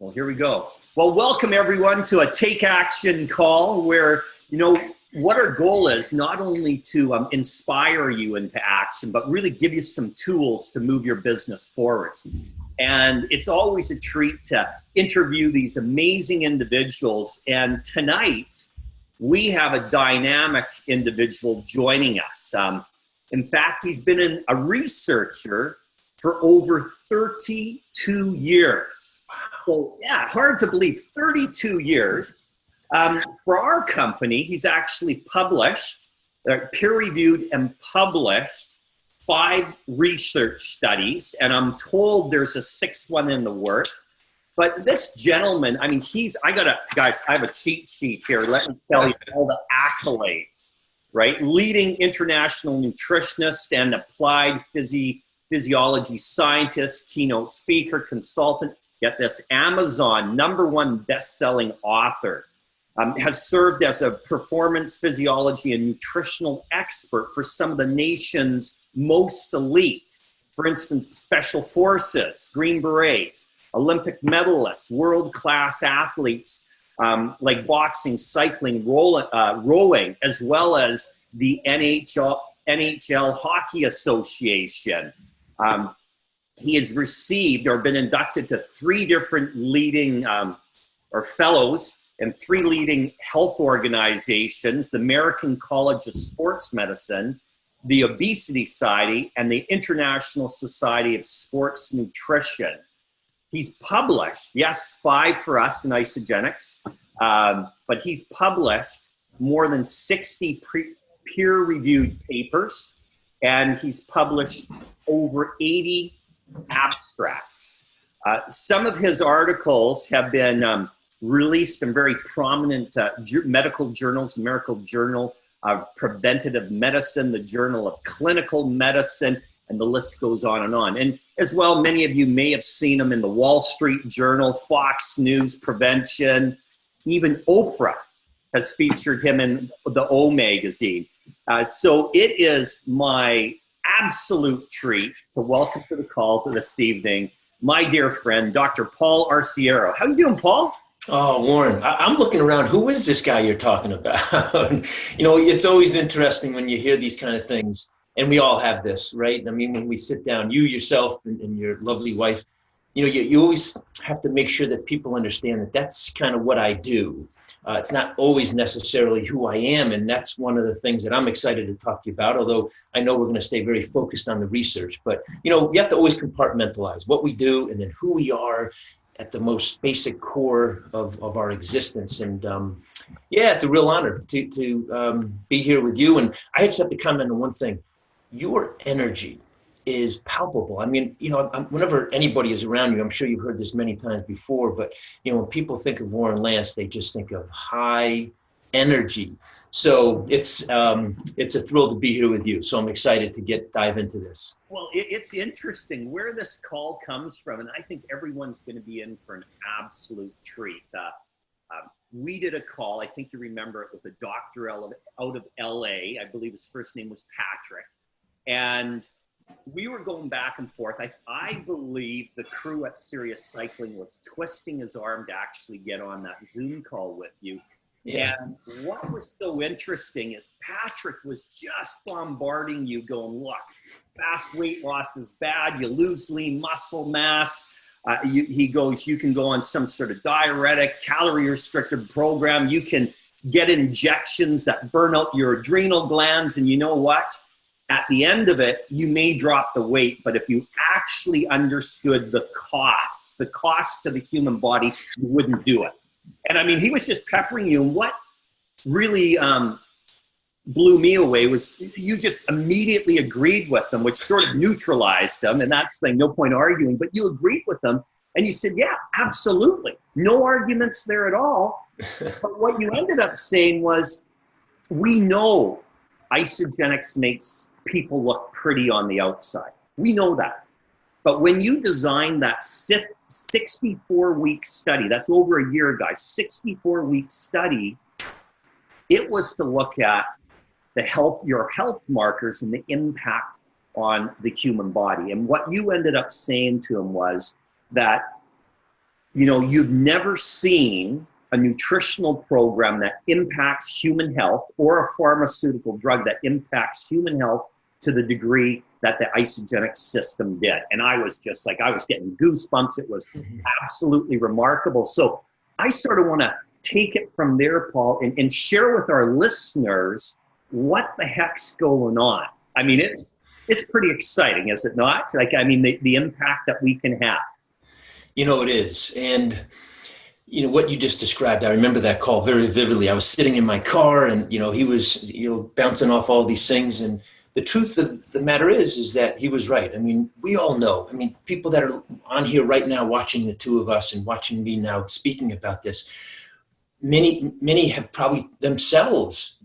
Well, here we go. Well, welcome everyone to a Take Action call where, what our goal is not only to inspire you into action, but really give you some tools to move your business forwards. And it's always a treat to interview these amazing individuals. And tonight, we have a dynamic individual joining us. In fact, he's been a researcher for over 32 years. So yeah, hard to believe, 32 years. For our company, he's actually published, peer-reviewed and published 5 research studies, and I'm told there's a 6th one in the work. But this gentleman, guys, I have a cheat sheet here. Let me tell you all the accolades, right? Leading international nutritionist and applied physiology scientist, keynote speaker, consultant. Get this, Amazon #1 best-selling author. Has served as a performance physiology and nutritional expert for some of the nation's most elite. For instance, Special Forces, Green Berets, Olympic medalists, world-class athletes like boxing, cycling, rowing, as well as the NHL Hockey Association. He has received or been inducted to 3 different leading fellows and 3 leading health organizations, the American College of Sports Medicine, the Obesity Society, and the International Society of Sports Nutrition. He's published, yes, 5 for us in Isagenix, but he's published more than 60 peer-reviewed papers, and he's published over 80 abstracts. Some of his articles have been released in very prominent medical journals, American Journal of Preventative Medicine, the Journal of Clinical Medicine, and the list goes on. And as well, many of you may have seen him in the Wall Street Journal, Fox News Prevention, even Oprah has featured him in the O magazine. So it is my absolute treat to welcome to the call this evening my dear friend, Dr. Paul Arciero. How you doing, Paul? Oh, Warren, I'm looking around. Who is this guy you're talking about? It's always interesting when you hear these kind of things, and we all have this, right? I mean, when we sit down, you yourself and your lovely wife, you always have to make sure that people understand that that's kind of what I do. It's not always necessarily who I am, and that's one of the things that I'm excited to talk to you about, although I know we're going to stay very focused on the research. But, you have to always compartmentalize what we do and then who we are at the most basic core of our existence. And, it's a real honor to be here with you. And I just have to comment on one thing. Your energy is palpable. I mean, whenever anybody is around you, I'm sure you've heard this many times before, but, when people think of Warren Lance, they just think of high energy. So it's a thrill to be here with you. So I'm excited to dive into this. Well, it's interesting where this call comes from, and I think everyone's going to be in for an absolute treat. We did a call, I think you remember it, with a doctor out of LA. I believe his first name was Patrick. And we were going back and forth. I believe the crew at Sirius Cycling was twisting his arm to actually get on that Zoom call with you. Yeah. And what was so interesting is Patrick was just bombarding you going, look, fast weight loss is bad. You lose lean muscle mass. He goes, you can go on some sort of diuretic, calorie restricted program. You can get injections that burn out your adrenal glands. And you know what? At the end of it, you may drop the weight, but if you actually understood the cost to the human body, you wouldn't do it. And I mean, he was just peppering you. And what really blew me away was you just immediately agreed with him, which sort of neutralized him. And that's the thing, no point arguing, but you agreed with him. And you said, yeah, absolutely. No arguments there at all. But what you ended up saying was, we know Isagenix makes people look pretty on the outside. We know that. But when you design that 64-week study, that's over a year, guys, 64-week study, it was to look at your health markers and the impact on the human body. And what you ended up saying to him was that you've never seen a nutritional program that impacts human health or a pharmaceutical drug that impacts human health to the degree that the Isagenix system did. And I was just like, I was getting goosebumps. It was absolutely remarkable. So I sort of want to take it from there, Paul, and share with our listeners what the heck's going on. I mean, it's pretty exciting, is it not? Like, I mean, the impact that we can have. It is. And what you just described, I remember that call very vividly. I was sitting in my car and, he was, bouncing off all these things. And the truth of the matter is that he was right. I mean, we all know, people that are on here right now, watching the two of us and watching me now speaking about this, many have probably themselves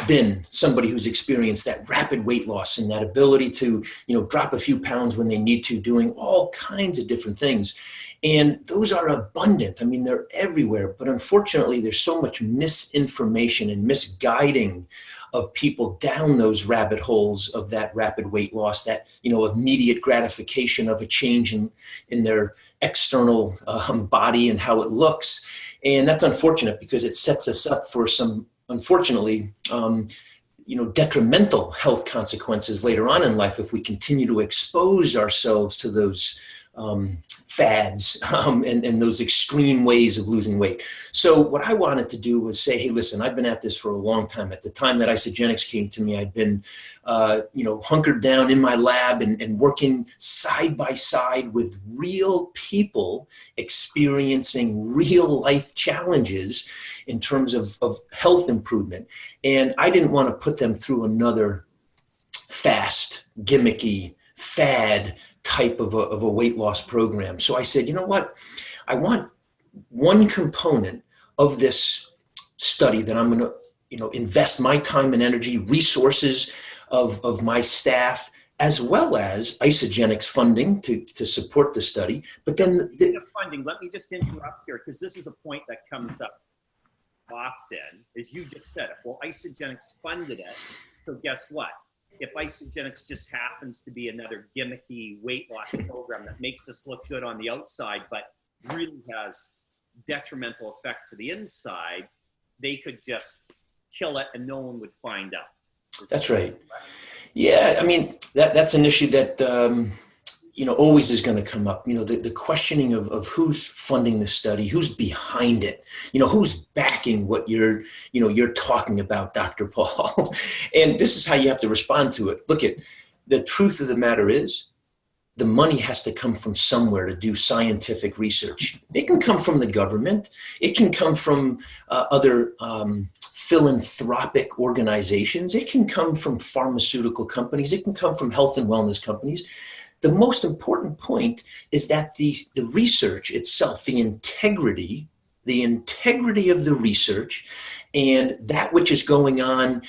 been somebody who's experienced that rapid weight loss and that ability to, drop a few pounds when they need to, doing all kinds of different things. And those are abundant. They're everywhere. But unfortunately, there's so much misinformation and misguiding of people down those rabbit holes of that rapid weight loss, that, immediate gratification of a change in their external body and how it looks. And that's unfortunate because it sets us up for some, unfortunately, detrimental health consequences later on in life if we continue to expose ourselves to those fads and those extreme ways of losing weight. So what I wanted to do was say, hey, listen, I've been at this for a long time. At the time that Isagenix came to me, I'd been, hunkered down in my lab and working side by side with real people experiencing real life challenges in terms of health improvement. And I didn't want to put them through another fast, gimmicky, fad type of a weight loss program. So I said, you know what? I want one component of this study that I'm going to, invest my time and energy, resources of my staff, as well as Isagenix funding to support the study. But then the funding, let me just interrupt here, because this is a point that comes up often, as you just said. Well, Isagenix funded it, so guess what? If Isagenix just happens to be another gimmicky weight loss program that makes us look good on the outside, but really has detrimental effect to the inside, they could just kill it and no one would find out. That's right. Yeah, that's an issue that always is going to come up. The questioning of who's funding the study, who's behind it, who's backing what you're talking about, Dr. Paul. And this is how you have to respond to it. Look, the truth of the matter is, the money has to come from somewhere to do scientific research. It can come from the government. It can come from other philanthropic organizations. It can come from pharmaceutical companies. It can come from health and wellness companies. The most important point is that the research itself, the integrity of the research and that which is going on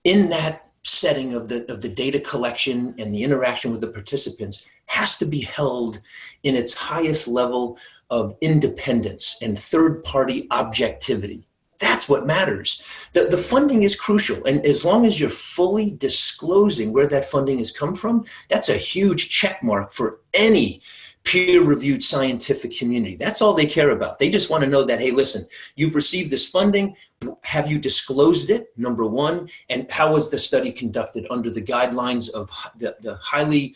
in that setting of the data collection and the interaction with the participants has to be held in its highest level of independence and third-party objectivity. That's what matters. The funding is crucial. And as long as you're fully disclosing where that funding has come from, that's a huge check mark for any peer-reviewed scientific community. That's all they care about. They just want to know that, hey, listen, you've received this funding. Have you disclosed it, number one? And how was the study conducted under the guidelines of the highly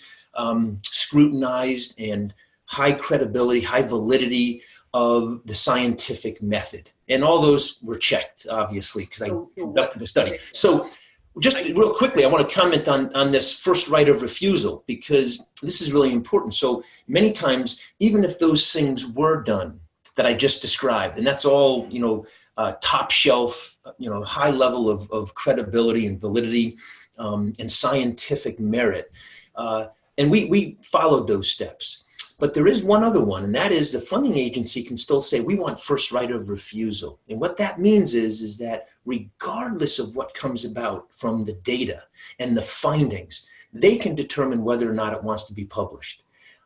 scrutinized and high credibility, high validity of the scientific method? And all those were checked, obviously, because I conducted the study. So just real quickly, I want to comment on this first right of refusal, because this is really important. So many times, even if those things were done that I just described, and that's all, top shelf, high level of credibility and validity and scientific merit. And we followed those steps. But there is one other one, and that is the funding agency can still say, we want first right of refusal. And what that means is that regardless of what comes about from the data and the findings, they can determine whether or not it wants to be published.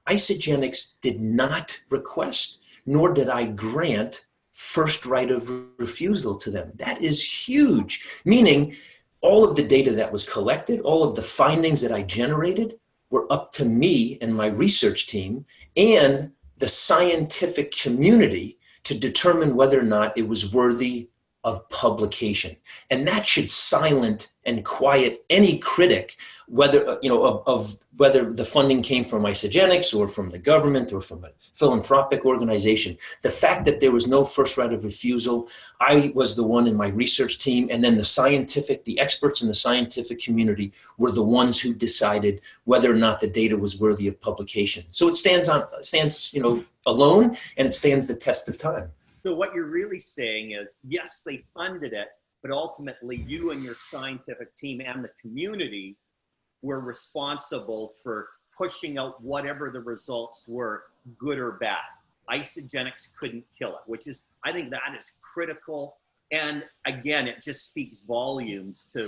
Isagenix did not request, nor did I grant first right of refusal to them. That is huge, meaning all of the data that was collected, all of the findings that I generated were up to me and my research team, and the scientific community to determine whether or not it was worthy of publication. And that should silence and quiet any critic, whether, of whether the funding came from Isagenix or from the government or from a philanthropic organization. The fact that there was no first right of refusal, I was the one in my research team, and then the experts in the scientific community were the ones who decided whether or not the data was worthy of publication. So it stands alone, and it stands the test of time. So what you're really saying is, yes, they funded it, but ultimately you and your scientific team and the community were responsible for pushing out whatever the results were, good or bad. Isagenix couldn't kill it, which is, I think that is critical. And again, it just speaks volumes to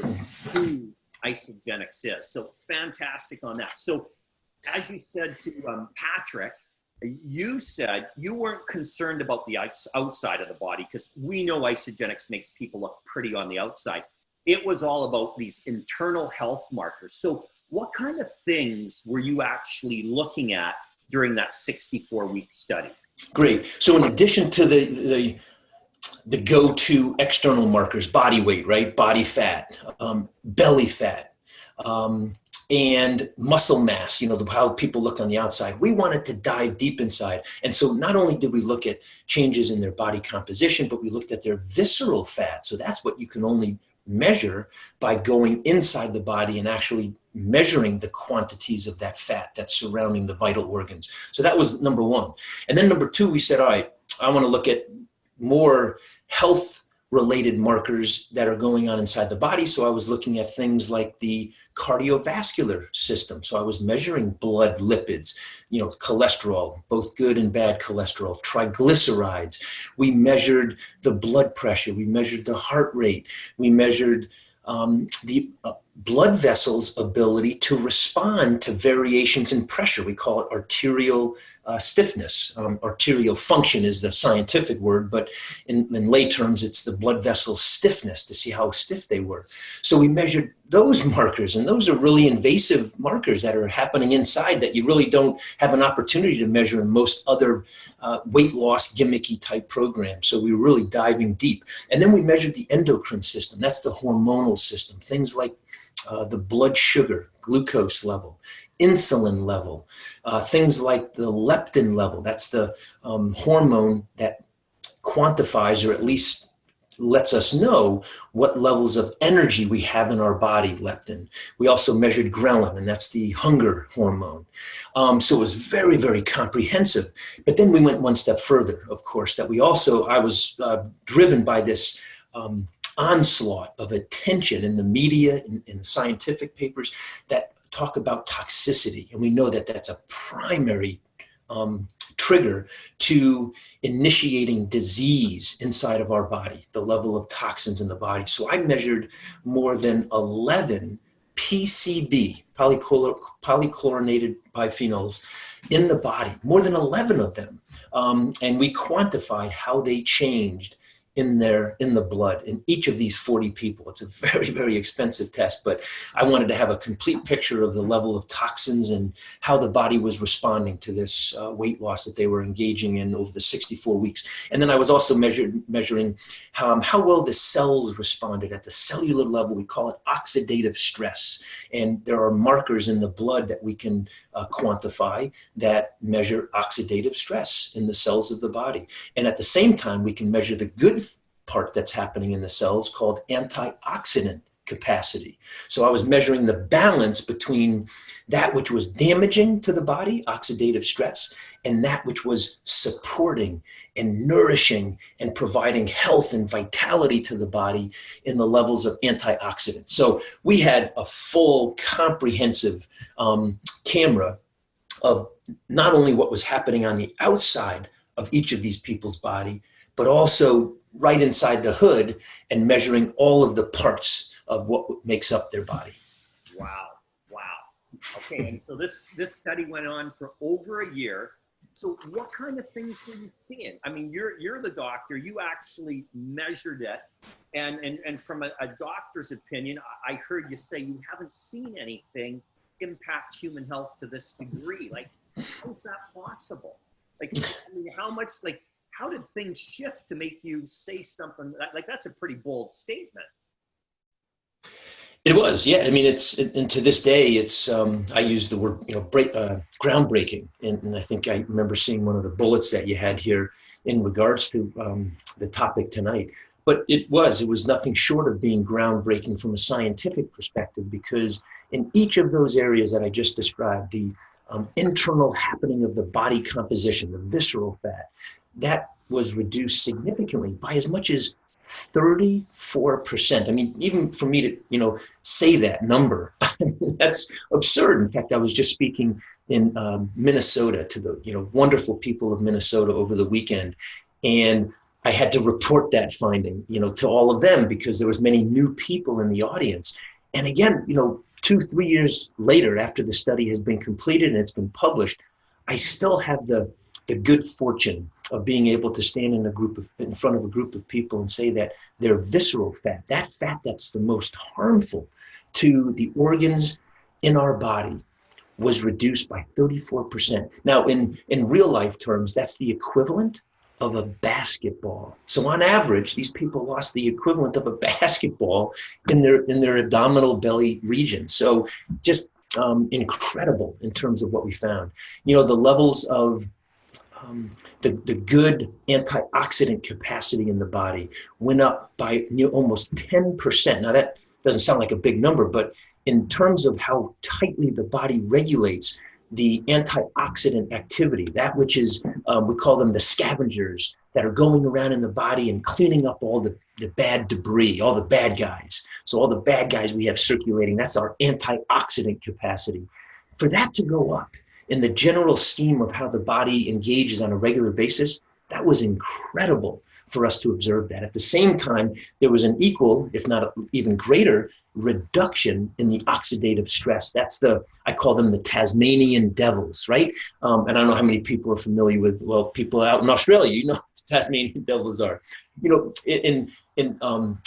who Isagenix is. So fantastic on that. So as you said to Patrick, you said you weren't concerned about the outside of the body, because we know Isagenix makes people look pretty on the outside. It was all about these internal health markers. So what kind of things were you actually looking at during that 64-week study? Great. So in addition to the go-to external markers, body weight, right? Body fat, belly fat, and muscle mass, how people look on the outside. We wanted to dive deep inside. And so not only did we look at changes in their body composition, but we looked at their visceral fat. So that's what you can only measure by going inside the body and actually measuring the quantities of that fat that's surrounding the vital organs. So that was number one. And then number two, we said, all right, I want to look at more health-related markers that are going on inside the body. So I was looking at things like the cardiovascular system. So I was measuring blood lipids, cholesterol, both good and bad cholesterol, triglycerides. We measured the blood pressure. We measured the heart rate. We measured the blood vessels' ability to respond to variations in pressure. We call it arterial stiffness. Arterial function is the scientific word, but in lay terms, it's the blood vessel stiffness, to see how stiff they were. So we measured those markers, and those are really invasive markers that are happening inside that you really don't have an opportunity to measure in most other weight loss gimmicky type programs. So we were really diving deep. And then we measured the endocrine system. That's the hormonal system. Things like the blood sugar, glucose level, insulin level, things like the leptin level. That's the hormone that quantifies, or at least lets us know what levels of energy we have in our body, leptin. We also measured ghrelin, and that's the hunger hormone. So it was very, very comprehensive. But then we went one step further, of course, I was driven by this onslaught of attention in the media, in scientific papers that talk about toxicity. And we know that that's a primary trigger to initiating disease inside of our body, the level of toxins in the body. So I measured more than 11 PCB, polychlorinated biphenyls, in the body, more than 11 of them. And we quantified how they changed in the blood in each of these 40 people. It's a very, very expensive test, but I wanted to have a complete picture of the level of toxins and how the body was responding to this weight loss that they were engaging in over the 64 weeks. And then I was also measuring how well the cells responded at the cellular level. We call it oxidative stress. And there are markers in the blood that we can quantify that measure oxidative stress in the cells of the body. And at the same time, we can measure the good part that's happening in the cells, called antioxidant capacity. So I was measuring the balance between that which was damaging to the body, oxidative stress, and that which was supporting and nourishing and providing health and vitality to the body in the levels of antioxidants. So we had a full comprehensive camera of not only what was happening on the outside of each of these people's body, but also right inside the hood, and measuring all of the parts of what makes up their body. Wow. Okay, and so this study went on for over a year. So what kind of things were you seeing? I mean, you're the doctor. You actually measured it, and from a doctor's opinion, I heard you say you haven't seen anything impact human health to this degree. Like, how is that possible? Like, I mean, how much, like, how did things shift to make you say something like that's a pretty bold statement? It was, yeah. I mean, and to this day, it's. I use the word, groundbreaking, and I think I remember seeing one of the bullets that you had here in regards to the topic tonight. But it was nothing short of being groundbreaking from a scientific perspective, because in each of those areas that I just described, the internal happening of the body composition, the visceral fat, that was reduced significantly by as much as 34%. I mean, even for me to, say that number, that's absurd. In fact, I was just speaking in Minnesota to the, wonderful people of Minnesota over the weekend. And I had to report that finding, to all of them, because there was many new people in the audience. And again, 2-3 years later, after the study has been completed and it's been published, I still have the good fortune of being able to stand in front of a group of people and say that their visceral fat, that fat that's the most harmful to the organs in our body, was reduced by 34%. Now, in real life terms, that's the equivalent of a basketball. So on average, these people lost the equivalent of a basketball in their abdominal belly region. So just incredible in terms of what we found. The levels of the good antioxidant capacity in the body went up by almost 10%. Now that doesn't sound like a big number, but in terms of how tightly the body regulates the antioxidant activity, that which is, we call them the scavengers that are going around in the body and cleaning up all the bad debris, all the bad guys. So all the bad guys we have circulating, that's our antioxidant capacity. For that to go up in the general scheme of how the body engages on a regular basis, that was incredible for us to observe that. At the same time, there was an equal, if not even greater, reduction in the oxidative stress. I call them the Tasmanian devils, right? And I don't know how many people are familiar with, well, people out in Australia, what the Tasmanian devils are. In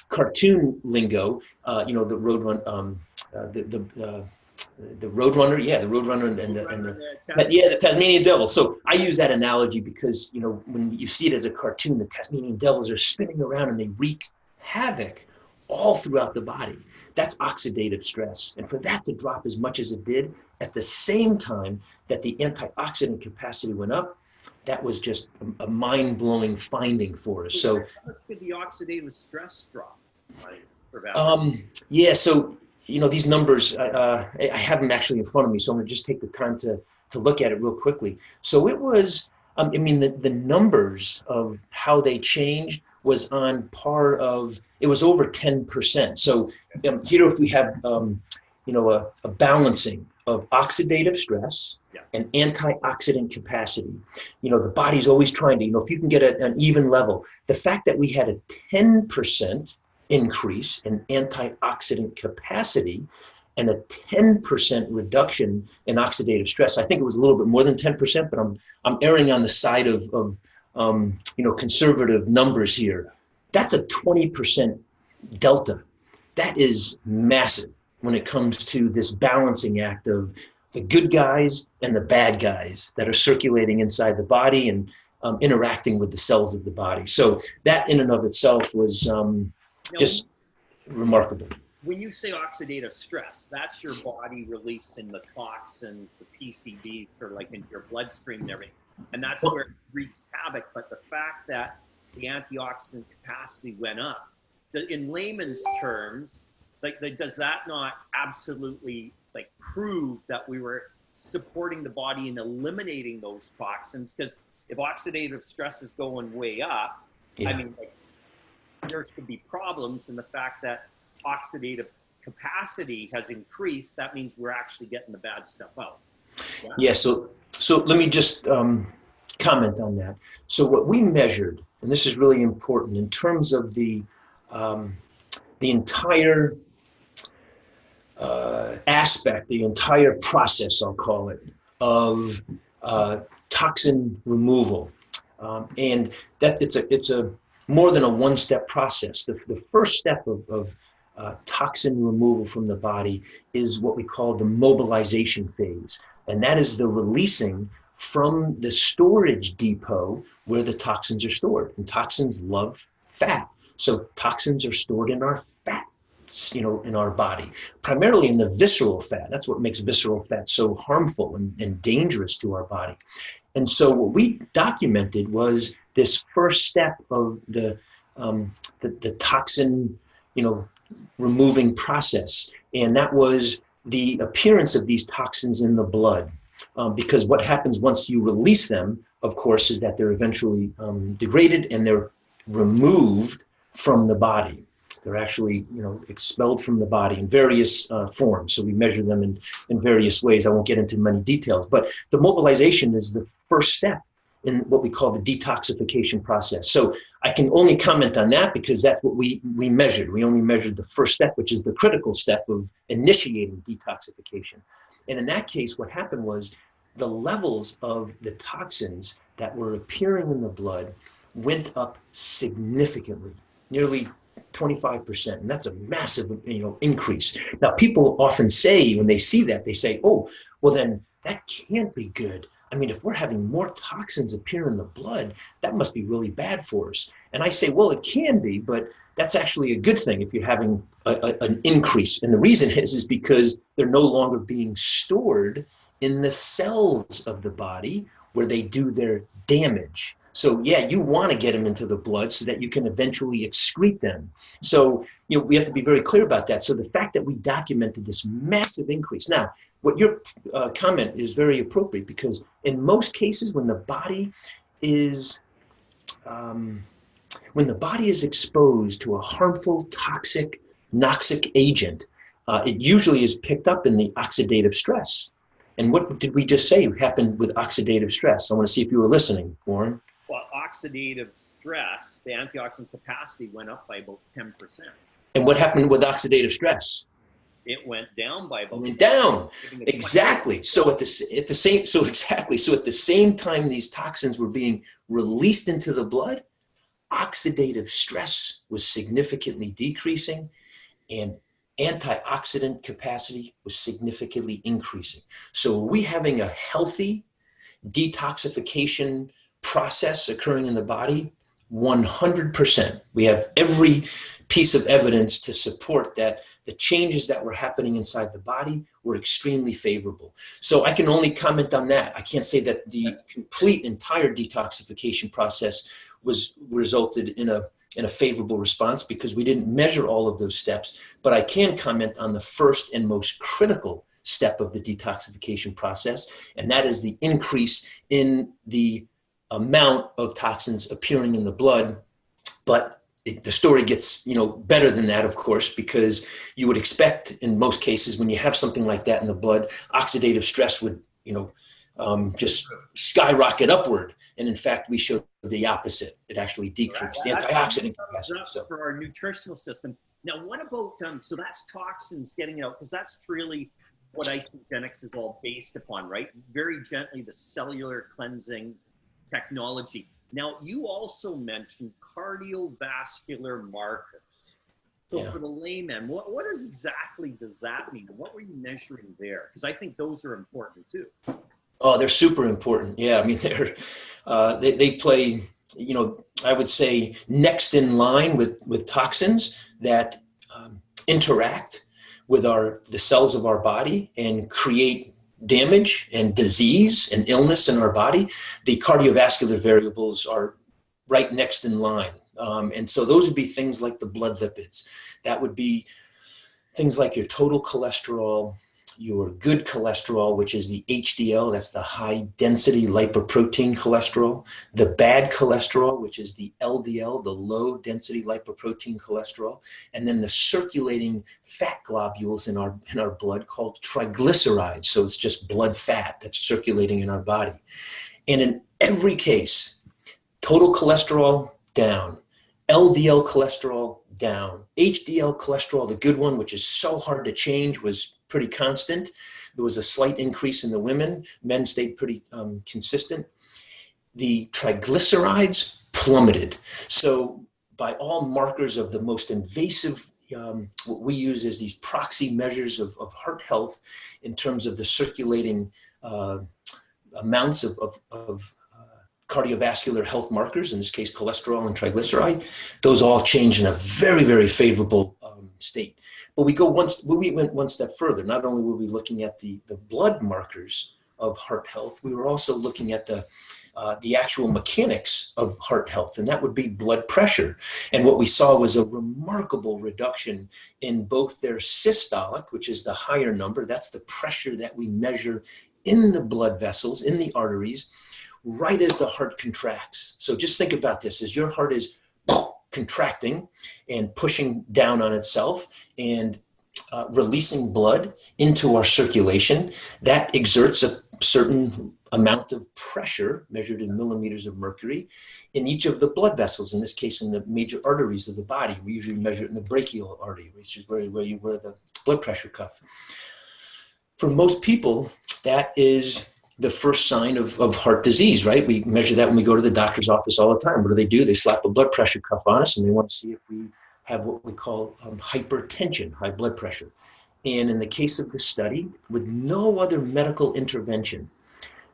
cartoon lingo, the roadrunner, the Roadrunner, the Tasmanian Devil. So I use that analogy because, when you see it as a cartoon, the Tasmanian Devils are spinning around and they wreak havoc all throughout the body. That's oxidative stress. And for that to drop as much as it did at the same time that the antioxidant capacity went up, that was just a mind-blowing finding for us. So how much did the oxidative stress drop? So these numbers, I have them actually in front of me, so I'm going to just take the time to look at it real quickly. So it was, the numbers of how they changed was on par of, it was over 10%. So here if we have, a balancing of oxidative stress and antioxidant capacity, the body's always trying to, if you can get an even level, the fact that we had a 10% increase in antioxidant capacity and a 10% reduction in oxidative stress. I think it was a little bit more than 10%, but I'm erring on the side of conservative numbers here. That's a 20% delta. That is massive when it comes to this balancing act of the good guys and the bad guys that are circulating inside the body and interacting with the cells of the body. So that in and of itself was just remarkable. When you say oxidative stress, that's your body releasing the toxins, the PCBs, sort of like into your bloodstream and everything. And that's where it wreaks havoc. But the fact that the antioxidant capacity went up, in layman's terms, does that not absolutely prove that we were supporting the body in eliminating those toxins? Because if oxidative stress is going way up, there could be problems. And the fact that oxidative capacity has increased, that means we're actually getting the bad stuff out. Yeah. So let me just comment on that. So what we measured, and this is really important in terms of the entire aspect, the entire process, I'll call it, of toxin removal, and that it's a more than a one-step process. The first step of toxin removal from the body is what we call the mobilization phase. And that is the releasing from the storage depot where the toxins are stored. And toxins love fat. So toxins are stored in our fat, in our body, primarily in the visceral fat. That's what makes visceral fat so harmful and dangerous to our body. And so what we documented was this first step of the toxin, removing process. And that was the appearance of these toxins in the blood. Because what happens once you release them, of course, is that they're eventually degraded and they're removed from the body. They're actually, expelled from the body in various forms. So we measure them in various ways. I won't get into many details, but the mobilization is the first step in what we call the detoxification process. So I can only comment on that because that's what we measured. We only measured the first step, which is the critical step of initiating detoxification. And in that case, what happened was the levels of the toxins that were appearing in the blood went up significantly, nearly 25%. And that's a massive, increase. Now, people often say, when they see that, they say, oh, well, then that can't be good. I mean, if we're having more toxins appear in the blood, that must be really bad for us. And I say, well, it can be, but that's actually a good thing if you're having an increase. And the reason is because they're no longer being stored in the cells of the body where they do their damage. So yeah, you want to get them into the blood so that you can eventually excrete them. So, we have to be very clear about that. So the fact that we documented this massive increase. Now, what your comment is very appropriate, because in most cases when the body is exposed to a harmful, toxic, noxic agent, it usually is picked up in the oxidative stress. And what did we just say happened with oxidative stress? I want to see if you were listening, Warren. Well, oxidative stress, the antioxidant capacity went up by about 10%. And what happened with oxidative stress? It went down by about. It went down. Exactly. So at the same time these toxins were being released into the blood, oxidative stress was significantly decreasing, and antioxidant capacity was significantly increasing. So are we having a healthy detoxification process occurring in the body? 100%. We have every piece of evidence to support that the changes that were happening inside the body were extremely favorable. So I can only comment on that. I can't say that the complete entire detoxification process resulted in a favorable response, because we didn't measure all of those steps, but I can comment on the first and most critical step of the detoxification process, and that is the increase in the amount of toxins appearing in the blood. But the story gets, better than that, of course, because you would expect in most cases when you have something like that in the blood, oxidative stress would, just skyrocket upward. And in fact, we showed the opposite. It actually decreased the antioxidant capacity. For our nutritional system. Now, what about, so that's toxins getting out, because that's really what Isagenix is all based upon, right? Very gently, the cellular cleansing technology. Now, you also mentioned cardiovascular markers. So for the layman, what exactly does that mean? What were you measuring there? Because I think those are important too. Oh, they're super important. Yeah, I mean, they play, I would say next in line with toxins that interact with the cells of our body and create damage and disease and illness in our body. The cardiovascular variables are right next in line. And so those would be things like the blood lipids. That would be things like your total cholesterol, your good cholesterol, which is the HDL, that's the high density lipoprotein cholesterol, the bad cholesterol, which is the LDL, the low density lipoprotein cholesterol, and then the circulating fat globules in our blood called triglycerides. So it's just blood fat that's circulating in our body. And in every case, total cholesterol down, LDL cholesterol down, HDL cholesterol, the good one, which is so hard to change, was pretty constant. There was a slight increase in the women. Men stayed pretty consistent. The triglycerides plummeted. So by all markers of the most invasive, what we use is these proxy measures of heart health in terms of the circulating amounts of cardiovascular health markers, in this case, cholesterol and triglyceride. Those all change in a very, very favorable state. But we went one step further. Not only were we looking at the blood markers of heart health, we were also looking at the actual mechanics of heart health, and that would be blood pressure. And what we saw was a remarkable reduction in both their systolic, which is the higher number, that's the pressure that we measure in the blood vessels, in the arteries, right as the heart contracts. So just think about this, as your heart is contracting and pushing down on itself and releasing blood into our circulation, that exerts a certain amount of pressure measured in millimeters of mercury in each of the blood vessels, in this case in the major arteries of the body. We usually measure it in the brachial artery, which is where you wear the blood pressure cuff. For most people, that is the first sign of heart disease, right? We measure that when we go to the doctor's office all the time. What do? They slap a blood pressure cuff on us, and they want to see if we have what we call hypertension, high blood pressure. And in the case of this study, with no other medical intervention,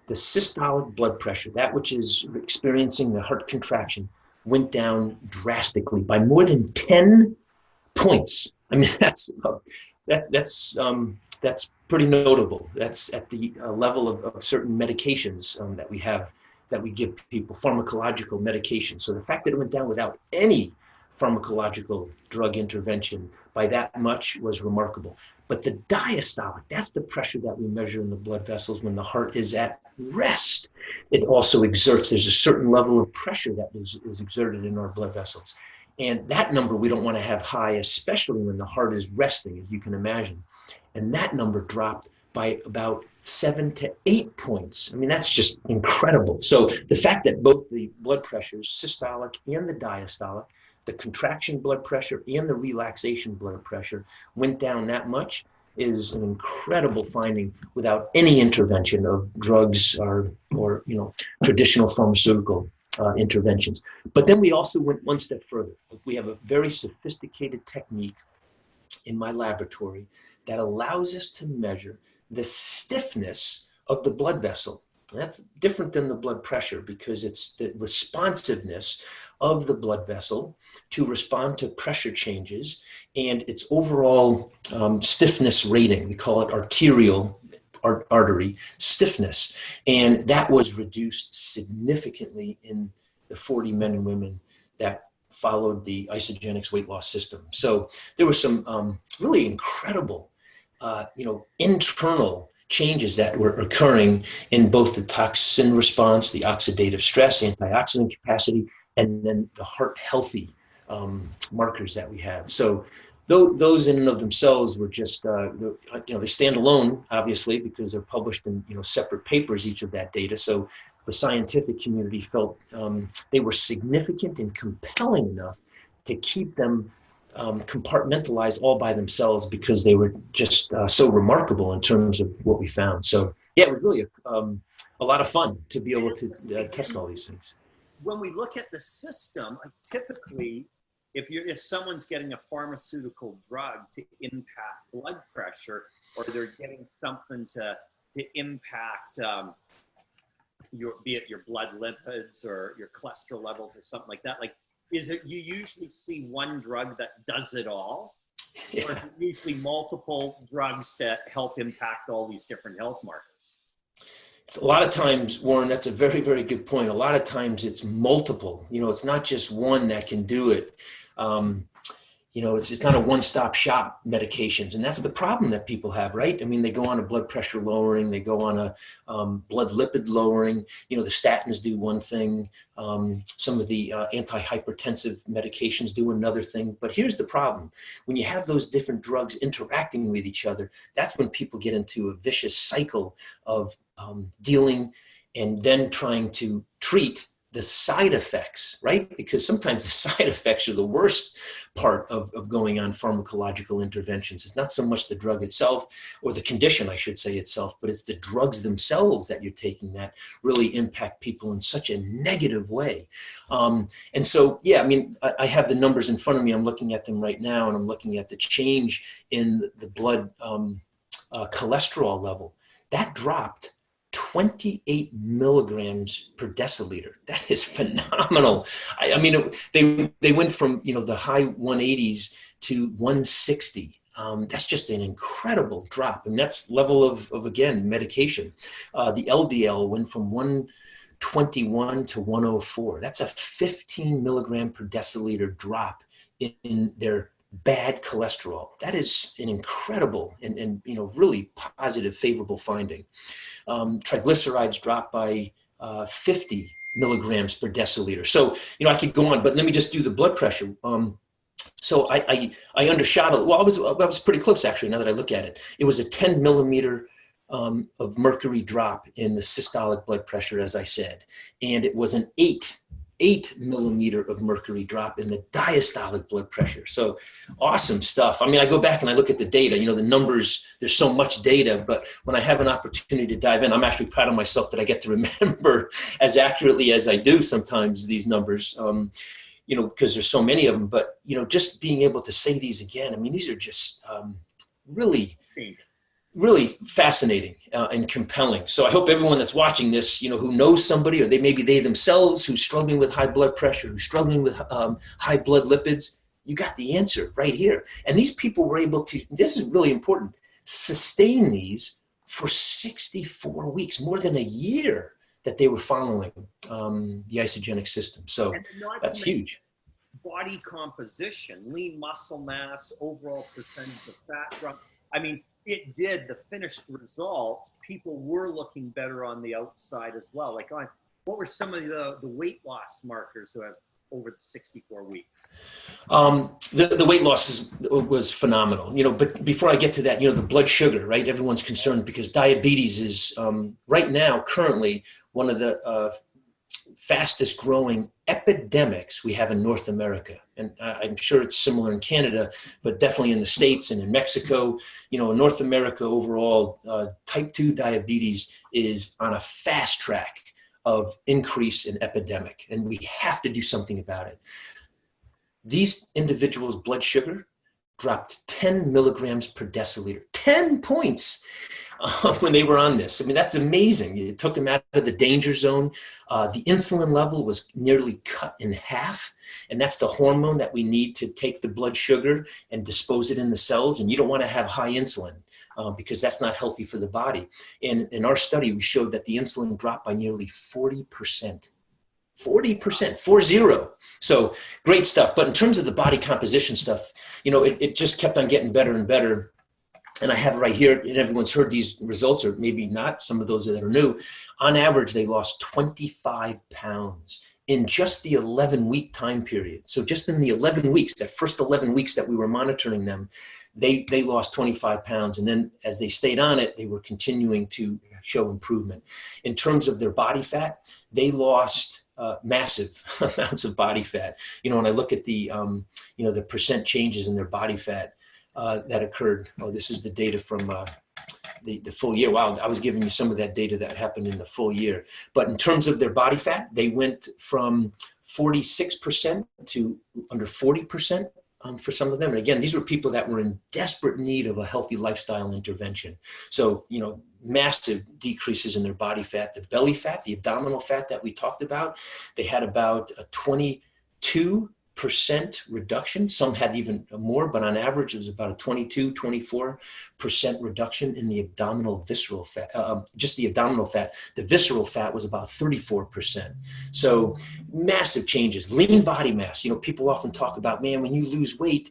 the systolic blood pressure, that which is experiencing the heart contraction, went down drastically by more than 10 points. I mean, that's pretty notable. That's at the level of certain medications that we give people, pharmacological medications. So the fact that it went down without any pharmacological drug intervention by that much was remarkable. But the diastolic, that's the pressure that we measure in the blood vessels when the heart is at rest. It also exerts, there's a certain level of pressure that is exerted in our blood vessels. And that number we don't want to have high, especially when the heart is resting, as you can imagine. And that number dropped by about 7 to 8 points. I mean, that's just incredible. So the fact that both the blood pressures, systolic and the diastolic, the contraction blood pressure and the relaxation blood pressure went down that much is an incredible finding without any intervention of drugs or traditional pharmaceutical interventions. But then we also went one step further. We have a very sophisticated technique in my laboratory that allows us to measure the stiffness of the blood vessel. That's different than the blood pressure because it's the responsiveness of the blood vessel to respond to pressure changes and its overall stiffness rating. We call it arterial artery stiffness. And that was reduced significantly in the 40 men and women that followed the Isagenix weight loss system. So there were some really incredible, internal changes that were occurring in both the toxin response, the oxidative stress, antioxidant capacity, and then the heart healthy markers that we have. So those in and of themselves were just, they stand alone, obviously, because they're published in separate papers, each of that data. So the scientific community felt they were significant and compelling enough to keep them compartmentalized all by themselves because they were just so remarkable in terms of what we found. So yeah, it was really a lot of fun to be able to test all these things. When we look at the system, typically, if someone's getting a pharmaceutical drug to impact blood pressure, or they're getting something to impact be it your blood lipids or your cholesterol levels or something like that, is it you usually see one drug that does it all, Yeah. or is it usually multiple drugs that help impact all these different health markers? A lot of times, Warren, that's a very, very good point. A lot of times it's multiple. It's not just one that can do it. It's not a one-stop shop medications. And that's the problem that people have, right? I mean, they go on a blood pressure lowering, they go on a blood lipid lowering. The statins do one thing. Some of the antihypertensive medications do another thing. But here's the problem. When you have those different drugs interacting with each other, that's when people get into a vicious cycle of dealing and then trying to treat the side effects, right? Because sometimes the side effects are the worst part of going on pharmacological interventions. It's not so much the drug itself, or the condition, I should say itself, but it's the drugs themselves that you're taking that really impact people in such a negative way. And so, yeah, I mean, I have the numbers in front of me. I'm looking at them right now, and I'm looking at the change in the blood cholesterol level. That dropped 28 milligrams per deciliter. That is phenomenal. I mean, they went from, the high 180s to 160. That's just an incredible drop. And that's level of again, medication. The LDL went from 121 to 104. That's a 15 milligram per deciliter drop in their bad cholesterol. That is an incredible and really positive, favorable finding. Triglycerides dropped by 50 milligrams per deciliter. So, I could go on, but let me just do the blood pressure. So I undershot it. Well, I was pretty close, actually, now that I look at it. It was a 10 millimeter of mercury drop in the systolic blood pressure, as I said. And it was an 8 millimeter of mercury drop in the diastolic blood pressure. So awesome stuff. I mean, I go back and I look at the data, the numbers, there's so much data, but when I have an opportunity to dive in, I'm actually proud of myself that I get to remember as accurately as I do sometimes these numbers, because there's so many of them, but, just being able to say these again, I mean, these are just really fascinating and compelling. So I hope everyone that's watching this, who knows somebody, or maybe they themselves who's struggling with high blood pressure, who's struggling with high blood lipids, you got the answer right here. And these people were able to, this is really important, sustain these for 64 weeks, more than a year that they were following the Isagenix system. So that's huge. Body composition, lean muscle mass, overall percentage of fat drop. I mean, it did, the finished result, people were looking better on the outside as well. Like, what were some of the weight loss markers who have over the 64 weeks? The weight loss was phenomenal, but before I get to that, the blood sugar, right? Everyone's concerned because diabetes is right now, currently, one of the fastest growing epidemics we have in North America. And I'm sure it's similar in Canada, but definitely in the States and in Mexico, in North America overall, type 2 diabetes is on a fast track of increase in epidemic. And we have to do something about it. These individuals' blood sugar dropped 10 milligrams per deciliter, 10 points. When they were on this. I mean, that's amazing. It took them out of the danger zone. The insulin level was nearly cut in half. And that's the hormone that we need to take the blood sugar and dispose it in the cells. And you don't want to have high insulin because that's not healthy for the body. And in our study, we showed that the insulin dropped by nearly 40%. 40%, 40. So great stuff. But in terms of the body composition stuff, it just kept on getting better and better. And I have it right here, and everyone's heard these results, or maybe not, some of those that are new. On average, they lost 25 pounds in just the 11-week time period. So just in the 11 weeks, that first 11 weeks that we were monitoring them, they lost 25 pounds. And then as they stayed on it, they were continuing to show improvement. In terms of their body fat, they lost massive amounts of body fat. When I look at the, the percent changes in their body fat, that occurred. Oh, this is the data from the full year. Wow, I was giving you some of that data that happened in the full year. But in terms of their body fat, they went from 46% to under 40% for some of them. And again, these were people that were in desperate need of a healthy lifestyle intervention. So, massive decreases in their body fat. The belly fat, the abdominal fat that we talked about, they had about a 22% reduction. Some had even more, but on average, it was about a 24% reduction in the abdominal visceral fat, just the abdominal fat. The visceral fat was about 34%. So massive changes. Lean body mass. People often talk about, man, when you lose weight,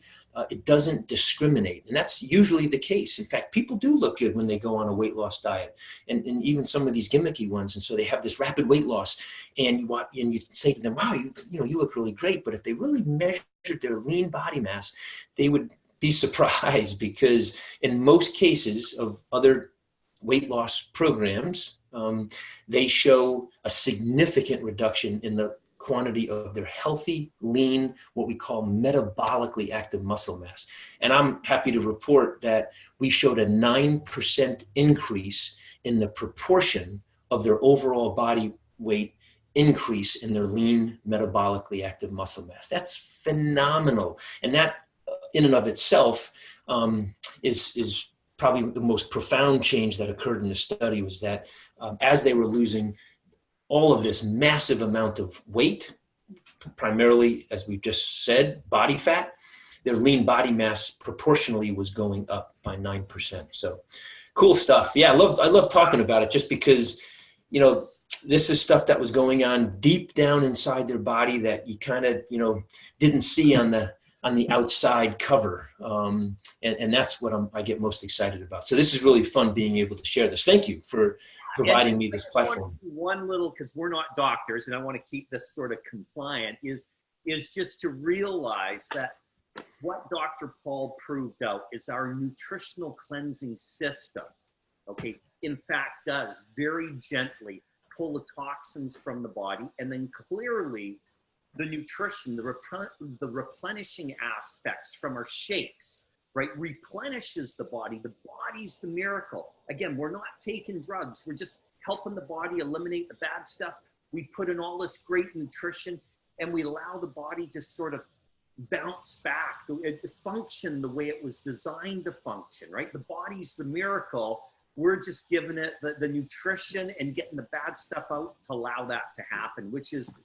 it doesn't discriminate. And that's usually the case. In fact, people do look good when they go on a weight loss diet, and even some of these gimmicky ones. And so they have this rapid weight loss, and you say to them, wow, you look really great. But if they really measured their lean body mass, they would be surprised, because in most cases of other weight loss programs, they show a significant reduction in the quantity of their healthy, lean, what we call metabolically active muscle mass. And I'm happy to report that we showed a 9% increase in the proportion of their overall body weight increase in their lean, metabolically active muscle mass. That's phenomenal. And that in and of itself is probably the most profound change that occurred in the study was that as they were losing all of this massive amount of weight, primarily, as we've just said, body fat, their lean body mass proportionally was going up by 9%. So cool stuff. Yeah, I love talking about it just because, you know, this is stuff that was going on deep down inside their body that you kind of, you know, didn't see on the outside cover. And that's what I get most excited about. So this is really fun being able to share this. Thank you for providing me this platform. One little, because we're not doctors and I want to keep this sort of compliant, is just to realize that what Dr. Paul proved out is our nutritional cleansing system, okay, in fact does very gently pull the toxins from the body, and then clearly the nutrition, the replenishing aspects from our shakes, right, replenishes the body. The body's the miracle. Again, we're not taking drugs. We're just helping the body eliminate the bad stuff. We put in all this great nutrition and we allow the body to sort of bounce back, function the way it was designed to function, right? The body's the miracle. We're just giving it the nutrition and getting the bad stuff out to allow that to happen, which is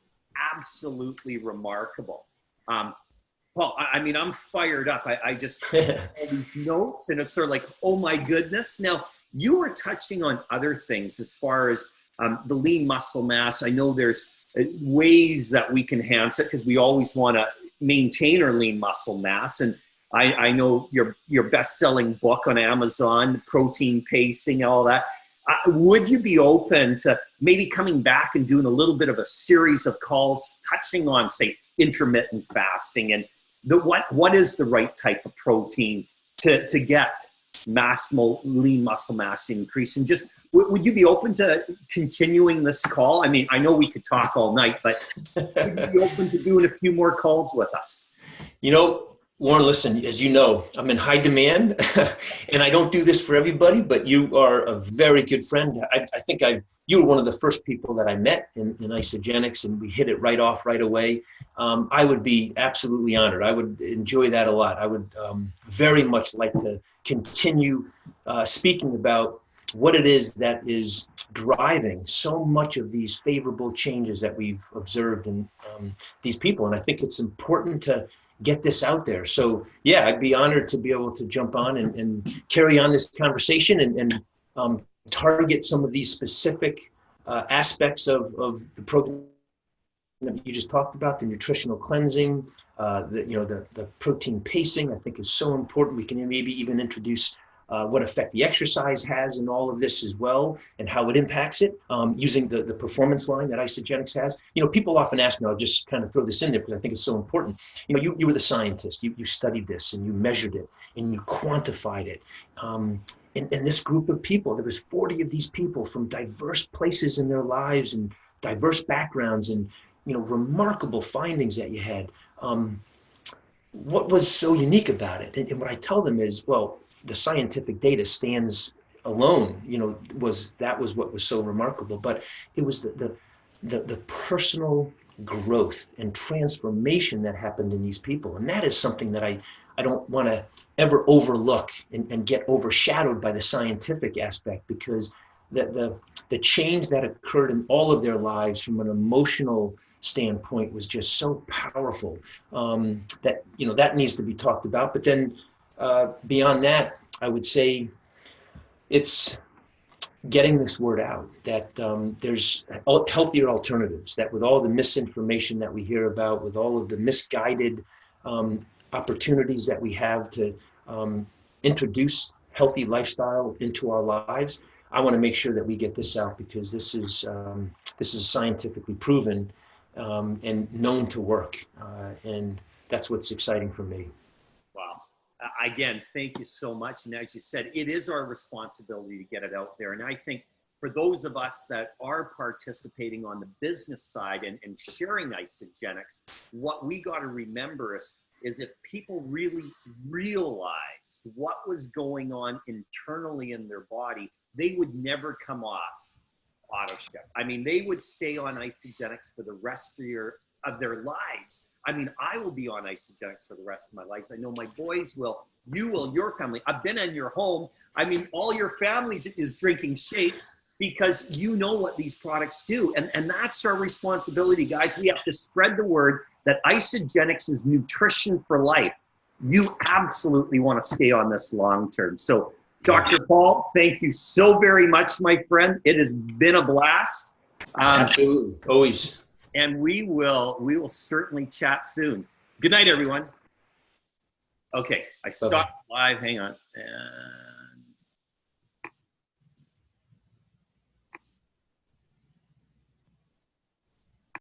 absolutely remarkable. Paul, I mean, I'm fired up. I just all these notes and it's sort of like, oh my goodness. Now, you were touching on other things as far as the lean muscle mass. I know there's ways that we can enhance it because we always want to maintain our lean muscle mass. And I know your best-selling book on Amazon, Protein Pacing, all that. Would you be open to maybe coming back and doing a little bit of a series of calls touching on, say, intermittent fasting and what is the right type of protein to get lean muscle mass increase? And just, would you be open to continuing this call? I mean, I know we could talk all night, but would you be open to doing a few more calls with us? You know, Warren, listen, as you know, I'm in high demand and I don't do this for everybody, but you are a very good friend. I think you were one of the first people that I met in Isagenix, and we hit it right off right away. I would be absolutely honored. I would enjoy that a lot. I would very much like to continue speaking about what it is that is driving so much of these favorable changes that we've observed in these people. And I think it's important to get this out there. So yeah, I'd be honored to be able to jump on and carry on this conversation and target some of these specific aspects of the program that you just talked about, the nutritional cleansing, the protein pacing, I think is so important. We can maybe even introduce what effect the exercise has in all of this as well, and how it impacts it, using the performance line that Isagenix has. You know, people often ask me, I'll just kind of throw this in there because I think it's so important. You know, you were the scientist, you studied this and you measured it and you quantified it. In this group of people, there was 40 of these people from diverse places in their lives and diverse backgrounds, and, you know, remarkable findings that you had. What was so unique about it? And what I tell them is, well, the scientific data stands alone, you know, that was what was so remarkable, but it was the personal growth and transformation that happened in these people. And that is something that I don't want to ever overlook and get overshadowed by the scientific aspect, because the change that occurred in all of their lives from an emotional standpoint was just so powerful, that, you know, that needs to be talked about. But then beyond that, I would say it's getting this word out that there's healthier alternatives, that with all the misinformation that we hear about, with all of the misguided opportunities that we have to introduce healthy lifestyle into our lives, I want to make sure that we get this out, because this is scientifically proven and known to work, and that's what's exciting for me. Wow. Again, thank you so much. And as you said, it is our responsibility to get it out there. And I think for those of us that are participating on the business side and sharing Isagenix, what we got to remember is if people really realized what was going on internally in their body, they would never come off AutoShip. I mean, they would stay on Isagenix for the rest of their lives. I mean, I will be on Isagenix for the rest of my life. I know my boys will, you will, your family. I've been in your home. I mean, all your families is drinking shake because you know what these products do. And that's our responsibility, guys. We have to spread the word that Isagenix is nutrition for life. You absolutely want to stay on this long term. So Dr. Paul, thank you so very much, my friend. It has been a blast. Absolutely, always. And we will certainly chat soon. Good night, everyone. Okay, I stopped live. Hang on.